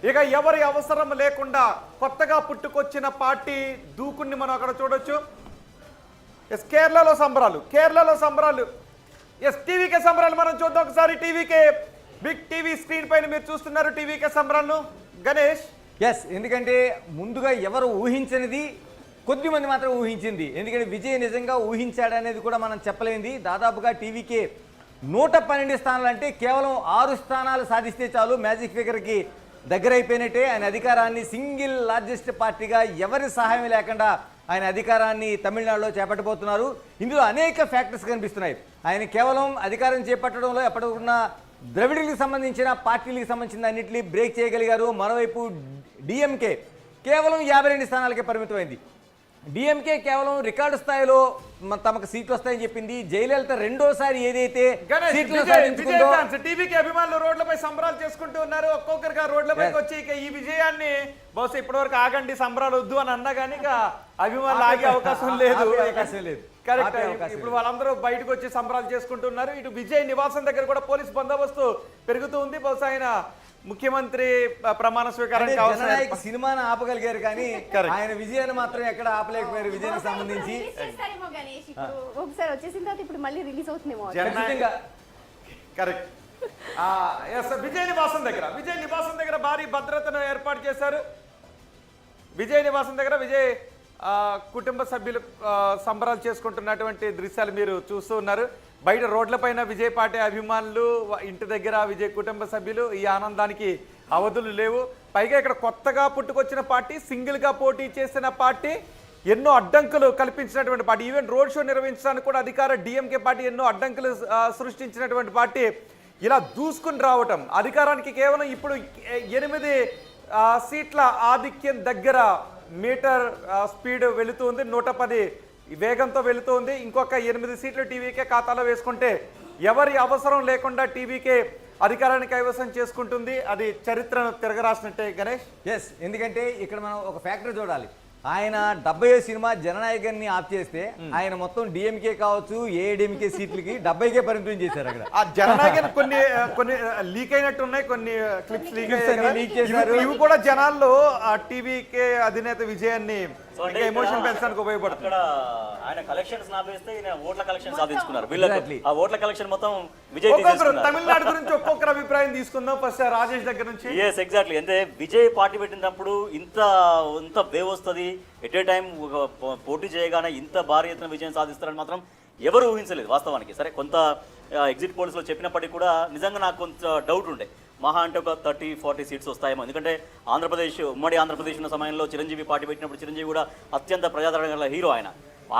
ఇక ఎవరి అవసరం లేకుండా కొత్తగా పుట్టుకొచ్చిన పార్టీ దూకుని మనం అక్కడ చూడొచ్చు. ఎస్ కేరళలో సంబరాలు ఎస్ టీవీకే సంబరాలు మనం చూద్దాం ఒకసారి. టీవీకే బిగ్ టీవీ స్క్రీన్ పైన మీరు చూస్తున్నారు టీవీకే సంబరాలను. గణేష్ ఎస్, ఎందుకంటే ముందుగా ఎవరు ఊహించనిది కొద్దిమంది మాత్రం ఊహించింది. ఎందుకంటే విజయ్ నిజంగా ఊహించాడనేది కూడా మనం చెప్పలేంది. దాదాపుగా టీవీకే 112 స్థానాలు అంటే కేవలం 6 స్థానాలు సాధిస్తే చాలు మ్యాజిక్ ఫిగర్కి దగ్గరైపోయినట్టే. ఆయన అధికారాన్ని సింగిల్ లార్జెస్ట్ పార్టీగా ఎవరి సహాయం లేకుండా ఆయన అధికారాన్ని తమిళనాడులో చేపట్టబోతున్నారు. ఇందులో అనేక ఫ్యాక్టర్స్ కనిపిస్తున్నాయి. ఆయన కేవలం అధికారం చేపట్టడంలో ఎప్పటికున్న ద్రవిడులకు సంబంధించిన పార్టీలకు సంబంధించిన అన్నింటినీ బ్రేక్ చేయగలిగారు. మరోవైపు డిఎంకే కేవలం 52 స్థానాలకే పరిమితమైంది. డిఎంకే కేవలం రికార్డు స్థాయిలో తమకు సీట్లు వస్తాయని చెప్పింది. జయలలిత రెండోసారి ఏదైతే టీవీకి అభిమానులు రోడ్లపై సంబరాలు చేసుకుంటూ ఉన్నారు. ఒక్కొక్కరిగా రోడ్లపైకి వచ్చి ఇక ఈ విజయాన్ని బహుశా ఇప్పటివరకు ఆగండి సంబరాలు వద్దు అని అన్నా కానీ ఇక అభిమానులు ఆగే అవకాశం లేదు. కరెక్ట్. ఇప్పుడు వాళ్ళందరూ బయటకు వచ్చి సంబరాలు చేసుకుంటున్నారు. ఇటు విజయ్ నివాసం దగ్గర కూడా పోలీస్ బందోబస్తు పెరుగుతూ ఉంది. బహుశా ఆయన ముఖ్యమంత్రి ప్రమాణ స్వీకారం సినిమాను ఆపగలిగారు కానీ ఆయన విజయాన్ని మాత్రం ఎక్కడ ఆపలేకపోయారు. విజయానికి సంబంధించి ఒకసారి వచ్చేసిన తర్వాత ఇప్పుడు మళ్ళీ రిలీజ్ అవుతుందేమో. కరెక్ట్. విజయ్ నివాసం దగ్గర భారీ భద్రతను ఏర్పాటు చేశారు. విజయ్ నివాసం దగ్గర విజయ్ కుటుంబ సభ్యులు సంబరాలు చేసుకుంటున్నటువంటి దృశ్యాలు మీరు చూస్తూ ఉన్నారు. బయట రోడ్లపైన విజయ్ పార్టీ అభిమానులు, ఇంటి దగ్గర విజయ్ కుటుంబ సభ్యులు, ఈ ఆనందానికి అవధులు లేవు. పైగా ఇక్కడ కొత్తగా పుట్టుకొచ్చిన పార్టీ, సింగిల్గా పోటీ చేసిన పార్టీ, ఎన్నో అడ్డంకులు కల్పించినటువంటి పార్టీ. ఈవెన్ రోడ్ షో నిర్వహించడానికి కూడా అధికార డిఎంకే పార్టీ ఎన్నో అడ్డంకులు సృష్టించినటువంటి పార్టీ ఇలా దూసుకుని రావటం, అధికారానికి కేవలం ఇప్పుడు 8 సీట్ల ఆధిక్యం దగ్గర మీటర్ స్పీడ్ వెళుతుంది, 110 వేగంతో వెళుతుంది. ఇంకొక 8 సీట్లు టీవీకే ఖాతాలో వేసుకుంటే ఎవరి అవసరం లేకుండా టీవీకే అధికారాన్ని కైవసం చేసుకుంటుంది. అది చరిత్రను తిరగరాసినట్టే గణేష్. ఎస్, ఎందుకంటే ఇక్కడ మనం ఒక ఫ్యాక్టర్ చూడాలి. ఆయన 70 సినిమా జననాయకుని ఆఫ్ చేస్తే ఆయన మొత్తం డిఎంకే కావచ్చు ఏఐడిఎంకే సీట్లకి 70కే పరిమితం చేశారు. అక్కడ ఆ జననాయకుని కొన్ని లీక్ అయినట్టు ఉన్నాయి, కొన్ని క్లిప్స్ లీక్ చేశారు. ఇవి కూడా జనాల్లో ఆ టీవీకే అధినేత విజయాన్ని ఎమోషన్ పెంచడానికి ఉపయోగపడుతుంది. ఆయన కలెక్షన్స్ నాపేస్తే ఓట్ల కలెక్షన్ సాధించుకున్నారు. ఆ ఓట్ల కలెక్షన్ మొత్తం విజయ్ తమిళనాడు గురించి ఒక్కొక్కరు అభిప్రాయం తీసుకుందాం. ఫస్ట్ రాజేష్ దగ్గర నుంచి. Yes, exactly. అంటే విజయ్ పార్టీ పెట్టినప్పుడు ఇంత వేవ్ వస్తుంది, ఎట్ ఏ టైం పోటీ చేయగానే ఇంత భారీ ఎత్తున విజయం సాధిస్తారని మాత్రం ఎవరు ఊహించలేదు వాస్తవానికి. సరే, కొంత ఎగ్జిట్ పోల్స్లో చెప్పినప్పటికీ కూడా నిజంగా నాకు కొంత డౌట్ ఉండే. మహా అంటే ఒక 30-40 సీట్స్ వస్తాయేమో. ఎందుకంటే ఉమ్మడి ఆంధ్రప్రదేశ్ ఉన్న సమయంలో చిరంజీవి పార్టీ పెట్టినప్పుడు చిరంజీవి కూడా అత్యంత ప్రజాదరణ గల హీరో.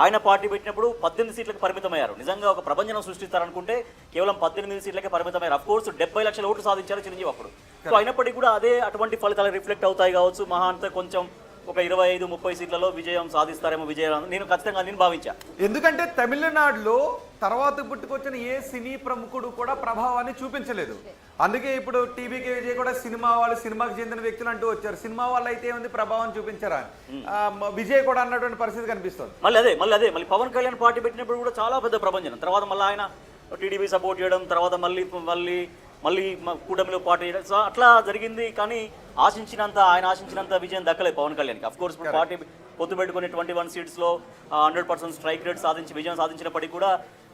ఆయన పార్టీ పెట్టినప్పుడు 18 సీట్లకు పరిమితమయ్యారు. నిజంగా ఒక ప్రపంచం సృష్టిస్తారనుకుంటే కేవలం 18 సీట్లకే పరిమితమయ్యారు. అఫ్ కోర్స్ 70 లక్షల ఓట్లు సాధించారు చిరంజీవి అప్పుడు. సో అయినప్పటికీ కూడా అదే అటువంటి ఫలితాలు రిఫ్లెక్ట్ అవుతాయి కావచ్చు. మహా అంటే కొంచెం ఒక 25-30 సీట్లలో విజయం సాధిస్తారేమో విజయం నేను ఖచ్చితంగా భావించా. ఎందుకంటే తమిళనాడులో తర్వాత పుట్టుకొచ్చిన ఏ సినీ ప్రముఖుడు కూడా ప్రభావాన్ని చూపించలేదు. అందుకే ఇప్పుడు టీవీకే విజయ్ కూడా సినిమాకి చెందిన వ్యక్తులు అంటూ వచ్చారు. సినిమా వాళ్ళు అయితే ఏముంది ప్రభావం చూపించారా, విజయ్ కూడా అన్నటువంటి పరిస్థితి కనిపిస్తుంది. మళ్ళీ పవన్ కళ్యాణ్ పార్టీ పెట్టినప్పుడు కూడా చాలా పెద్ద ప్రభంజనం. తర్వాత మళ్ళీ ఆయన టీడీపీ సపోర్ట్ చేయడం, తర్వాత మళ్ళీ కూటమిలో పార్టీ చేయడం, సో అట్లా జరిగింది. కానీ ఆయన ఆశించినంత విజయం దక్కలేదు పవన్ కళ్యాణ్కి. అఫ్ కోర్స్ ఇప్పుడు పార్టీ పొత్తు పెట్టుకుని 21 సీట్స్లో 100% స్ట్రైక్ రేట్ విజయం సాధించినప్పటికీ కూడా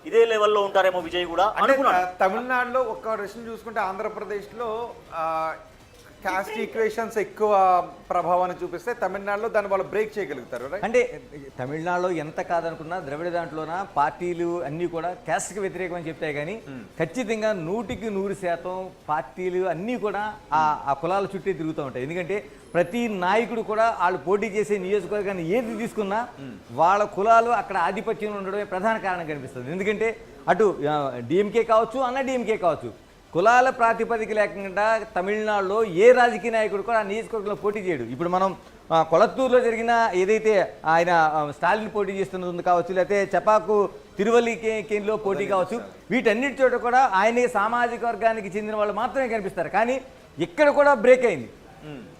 ఇదే లెవెల్లో ఉంటారేమో విజయ్ కూడా అనుకున్నాను. తమిళనాడులో ఒక్క విషయం చూసుకుంటే ఆంధ్రప్రదేశ్లో కాస్ట్ ఈక్వేషన్స్ ఎక్కువ ప్రభావాన్ని చూపిస్తే తమిళనాడులో దాన్ని వాళ్ళు బ్రేక్ చేయగలుగుతారు. అంటే తమిళనాడులో ఎంత కాదనుకున్నా ద్రవిడ దాంట్లోన పార్టీలు అన్నీ కూడా క్యాస్ట్కి వ్యతిరేకం అని చెప్తాయి. కానీ ఖచ్చితంగా 100% పార్టీలు అన్నీ కూడా ఆ కులాల చుట్టే తిరుగుతూ ఉంటాయి. ఎందుకంటే ప్రతి నాయకుడు కూడా వాళ్ళు పోటీ చేసే నియోజకవర్గాన్ని ఏది తీసుకున్నా వాళ్ళ కులాలు అక్కడ ఆధిపత్యంలో ఉండడమే ప్రధాన కారణం కనిపిస్తుంది. ఎందుకంటే అటు డిఎంకే కావచ్చు, అన్న డిఎంకే కావచ్చు, కులాల ప్రాతిపదిక లేకుండా తమిళనాడులో ఏ రాజకీయ నాయకుడు కూడా ఆ నియోజకవర్గంలో పోటీ చేయడు. ఇప్పుడు మనం కొళత్తూరులో జరిగిన ఏదైతే ఆయన స్టాలిన్ పోటీ చేస్తున్నది కావచ్చు, లేకపోతే చపాకు తిరువల్లికేన్లో పోటీ కావచ్చు, వీటన్నిటి చోట కూడా ఆయన సామాజిక వర్గానికి చెందిన వాళ్ళు మాత్రమే కనిపిస్తారు. కానీ ఇక్కడ కూడా బ్రేక్ అయింది.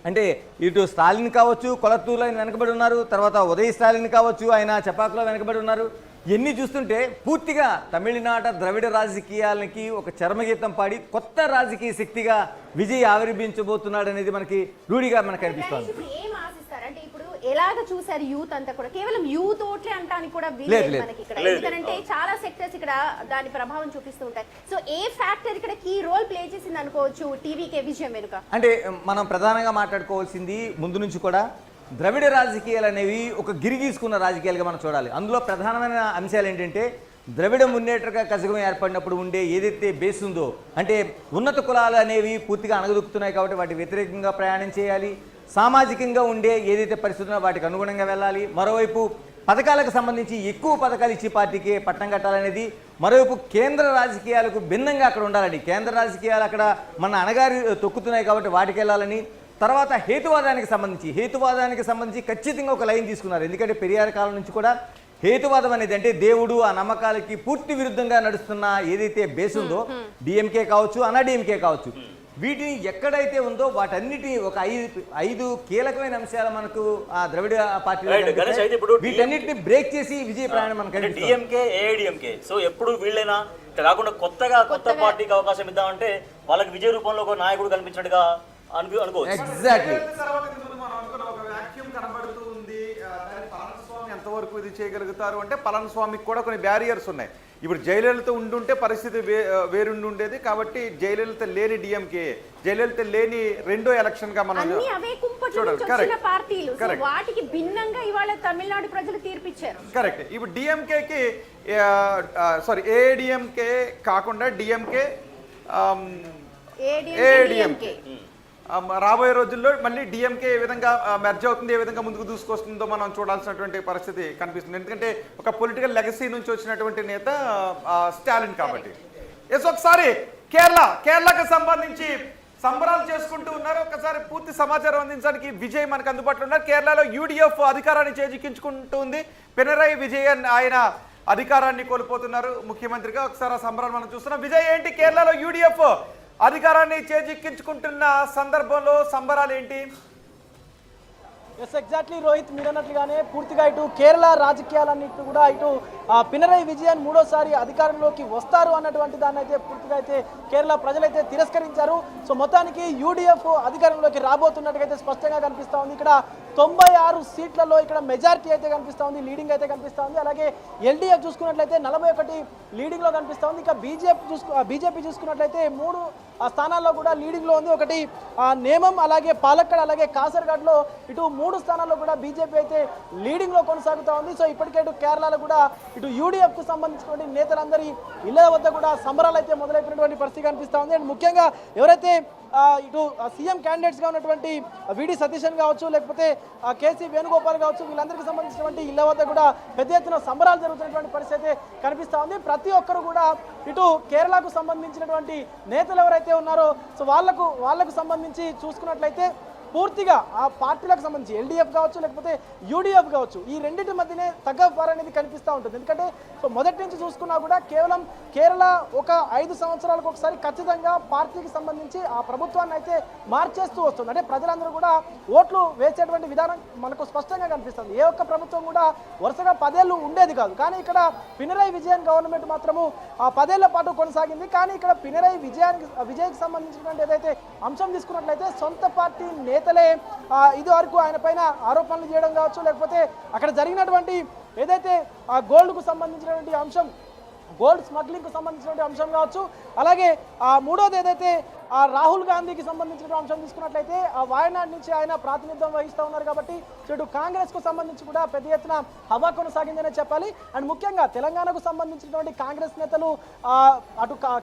అంటే ఇటు స్టాలిన్ కావచ్చు, కొళత్తూరులో ఆయన వెనకబడి ఉన్నారు, తర్వాత ఉదయ్ స్టాలిన్ కావచ్చు, ఆయన చపాకులో వెనకబడి ఉన్నారు, ఇవన్నీ చూస్తుంటే పూర్తిగా తమిళనాట ద్రవిడ రాజకీయాలకి ఒక చర్మగీతం పాడి కొత్త రాజకీయ శక్తిగా విజయ్ ఆవిర్భించబోతున్నాడు అనేది మనకి రూఢిగా మనకు కనిపిస్తోంది. ఇప్పుడు ఏం ఆశిస్తారు అంటే ఇప్పుడు ఎలాగ చూసారు యూత్ అంతా కూడా కేవలం యూత్ ఓట్లే అంటానికి కూడా లేదు, వీలేదు లేదు. మనకి ఇక్కడ, ఎందుకంటే చాలా సెక్టర్స్ ఇక్కడ దాని ప్రభావం చూపిస్తూ ఉంటాయి. సో ఏ ఫ్యాక్టర్ ఇక్కడ కీ రోల్ ప్లే చేసింది అనుకోవచ్చు టీవీకే విజయం వెనుక? అంటే మనం ప్రధానంగా మాట్లాడుకోవాల్సింది ముందు నుంచి కూడా ద్రవిడ రాజకీయాలు అనేవి ఒక గిరి గీసుకున్న రాజకీయాలుగా మనం చూడాలి. అందులో ప్రధానమైన అంశాలు ఏంటంటే ద్రవిడ మున్నేటగా కజగం ఏర్పడినప్పుడు ఉండే ఏదైతే బేస్ ఉందో, అంటే ఉన్నత కులాలు అనేవి పూర్తిగా అణగదొక్కుతున్నాయి కాబట్టి వాటి వ్యతిరేకంగా ప్రయాణం చేయాలి, సామాజికంగా ఉండే ఏదైతే పరిస్థితుల్లో వాటికి అనుగుణంగా వెళ్ళాలి, మరోవైపు పథకాలకు సంబంధించి ఎక్కువ పథకాలు ఇచ్చి పార్టీకి పట్టం కట్టాలనేది, మరోవైపు కేంద్ర రాజకీయాలకు భిన్నంగా అక్కడ ఉండాలని, కేంద్ర రాజకీయాలు అక్కడ మన అణగారి తొక్కుతున్నాయి కాబట్టి వాటికి వెళ్ళాలని, తర్వాత హేతువాదానికి సంబంధించి ఖచ్చితంగా ఒక లైన్ తీసుకున్నారు. ఎందుకంటే పెరియార్ కాలం నుంచి కూడా హేతువాదం అనేది అంటే దేవుడు ఆ నమ్మకాలకి పూర్తి విరుద్ధంగా నడుస్తున్న ఏదైతే బేస్ ఉందో డిఎంకే కావచ్చు అన్నా డిఎంకే కావచ్చు, వీటిని ఎక్కడైతే ఉందో వాటన్నిటి ఒక ఐదు కీలకమైన అంశాలు మనకు ఆ ద్రవిడ పార్టీ వీటన్నిటిని బ్రేక్ చేసి విజయ ప్రయాణం మనకు డిఎంకే ఏఐడిఎంకే. సో ఎప్పుడు వీళ్ళైనా కాకుండా కొత్త పార్టీకి అవకాశం ఇద్దామంటే వాళ్ళకి విజయ రూపంలో ఒక నాయకుడు కనిపించినట్టుగా అనుకోవచ్చు. ఎగ్జాక్ట్లీ. కనబడుతూ ఉంది. పళనిస్వామి ఎంతవరకు ఇది చేయగలుగుతారు అంటే పళనిస్వామికి కూడా కొన్ని బ్యారియర్స్ ఉన్నాయి. ఇప్పుడు జయలలిత ఉండుంటే పరిస్థితి వేరుండి ఉండేది. కాబట్టి జయలలిత లేని డిఎంకే, జయలలిత లేని రెండో ఎలక్షన్ గా మనం వాటికి భిన్నంగా ఇవాళ తమిళనాడు ప్రజలు తీర్పిచ్చారు. కరెక్ట్. ఇప్పుడు డిఎంకేకి ఏడిఎంకే కాకుండా డిఎంకే ఏడిఎంకే రాబోయే రోజుల్లో మళ్ళీ డిఎంకే ఏ విధంగా మెర్జ్ అవుతుంది, ఏ విధంగా ముందుకు దూసుకొస్తుందో మనం చూడాల్సినటువంటి పరిస్థితి కనిపిస్తుంది. ఎందుకంటే ఒక పొలిటికల్ లెగసీ నుంచి వచ్చినటువంటి నేత స్టాలిన్ కాబట్టి. ఎస్, ఒకసారి కేరళకు సంబంధించి సంబరాలు చేసుకుంటూ ఉన్నారు. ఒకసారి పూర్తి సమాచారం అందించడానికి విజయ్ మనకు అందుబాటులో ఉన్నారు. కేరళలో యూడిఎఫ్ అధికారాన్ని చేజిక్కించుకుంటుంది. పినరయి విజయన్ ఆయన అధికారాన్ని కోల్పోతున్నారు ముఖ్యమంత్రిగా. ఒకసారి ఆ సంబరాలు మనం చూస్తున్నాం. విజయ్, ఏంటి కేరళలో యూడిఎఫ్ అధికారాన్ని చేజిక్కించుకుంటున్న సందర్భంలో సంబరాలు ఏంటి? ఎస్, ఎగ్జాక్ట్లీ రోహిత్, మీరు అన్నట్లుగానే పూర్తిగా ఇటు కేరళ రాజకీయాలన్నింటి కూడా ఇటు పినరయి విజయన్ మూడోసారి అధికారంలోకి వస్తారు అన్నటువంటి దాన్ని అయితే పూర్తిగా అయితే కేరళ ప్రజలైతే తిరస్కరించారు. సో మొత్తానికి యూడిఎఫ్ అధికారంలోకి రాబోతున్నట్టుగా స్పష్టంగా కనిపిస్తూ ఉంది. ఇక్కడ 96 సీట్లలో ఇక్కడ మెజారిటీ అయితే కనిపిస్తూ ఉంది, లీడింగ్ అయితే కనిపిస్తూ ఉంది. అలాగే ఎల్డీఎఫ్ చూసుకున్నట్లయితే 41 లీడింగ్లో కనిపిస్తూ ఉంది. ఇక బీజేపీ చూసుకున్నట్లయితే 3 స్థానాల్లో కూడా లీడింగ్లో ఉంది. ఒకటి నేమం, అలాగే పాలక్కడ్, అలాగే కాసర్గఢ్లో ఇటు 3 స్థానాల్లో కూడా బీజేపీ అయితే లీడింగ్లో కొనసాగుతూ ఉంది. సో ఇప్పటికే ఇటు కేరళలో కూడా ఇటు యూడిఎఫ్కు సంబంధించినటువంటి నేతలందరి ఇళ్ల వద్ద కూడా సంబరాలు అయితే మొదలైపోయినటువంటి పరిస్థితి కనిపిస్తూ ఉంది. అండ్ ముఖ్యంగా ఎవరైతే ఇటు సీఎం క్యాండిడేట్స్గా ఉన్నటువంటి విడి సతీశన్ కావచ్చు, లేకపోతే కేసీ వేణుగోపాల్ కావచ్చు, వీళ్ళందరికీ సంబంధించినటువంటి ఇళ్ల వద్ద కూడా పెద్ద ఎత్తున సంబరాలు జరుగుతున్నటువంటి పరిస్థితి కనిపిస్తూ ఉంది. ప్రతి ఒక్కరు కూడా ఇటు కేరళకు సంబంధించినటువంటి నేతలు ఎవరైతే ఉన్నారో సో వాళ్ళకు సంబంధించి చూసుకున్నట్లయితే పూర్తిగా ఆ పార్టీలకు సంబంధించి ఎల్డీఎఫ్ కావచ్చు, లేకపోతే యూడిఎఫ్ కావచ్చు, ఈ రెండింటి మధ్యనే తగ్గఫార్ అనేది కనిపిస్తూ ఉంటుంది. ఎందుకంటే సో మొదటి నుంచి చూసుకున్నా కూడా కేవలం కేరళ ఒక 5 సంవత్సరాలకు ఒకసారి ఖచ్చితంగా పార్టీకి సంబంధించి ఆ ప్రభుత్వాన్ని అయితే మార్చేస్తూ వస్తుంది. అంటే ప్రజలందరూ కూడా ఓట్లు వేసేటువంటి విధానం మనకు స్పష్టంగా కనిపిస్తుంది. ఏ ఒక్క ప్రభుత్వం కూడా వరుసగా 10 ఏళ్ళు ఉండేది కాదు. కానీ ఇక్కడ పినరయి విజయన్ గవర్నమెంట్ మాత్రము 10 ఏళ్ల పాటు కొనసాగింది. కానీ ఇక్కడ పినరయి విజయ్కి సంబంధించినటువంటి ఏదైతే అంశం తీసుకున్నట్లయితే సొంత పార్టీ నేతలే ఇది వరకు ఆయన పైన ఆరోపణలు చేయడం కావచ్చు, లేకపోతే అక్కడ జరిగినటువంటి ఏదైతే గోల్డ్కు సంబంధించినటువంటి అంశం, గోల్డ్ స్మగ్లింగ్కు సంబంధించినటువంటి అంశం కావచ్చు, అలాగే మూడోది ఏదైతే రాహుల్ గాంధీకి సంబంధించిన అంశం తీసుకున్నట్లయితే వాయనాడ్ నుంచి ఆయన ప్రాతినిధ్యం వహిస్తూ ఉన్నారు. కాబట్టి ఇటు కాంగ్రెస్కు సంబంధించి కూడా పెద్ద ఎత్తున హవా కొనసాగిందనే చెప్పాలి. అండ్ ముఖ్యంగా తెలంగాణకు సంబంధించినటువంటి కాంగ్రెస్ నేతలు అటు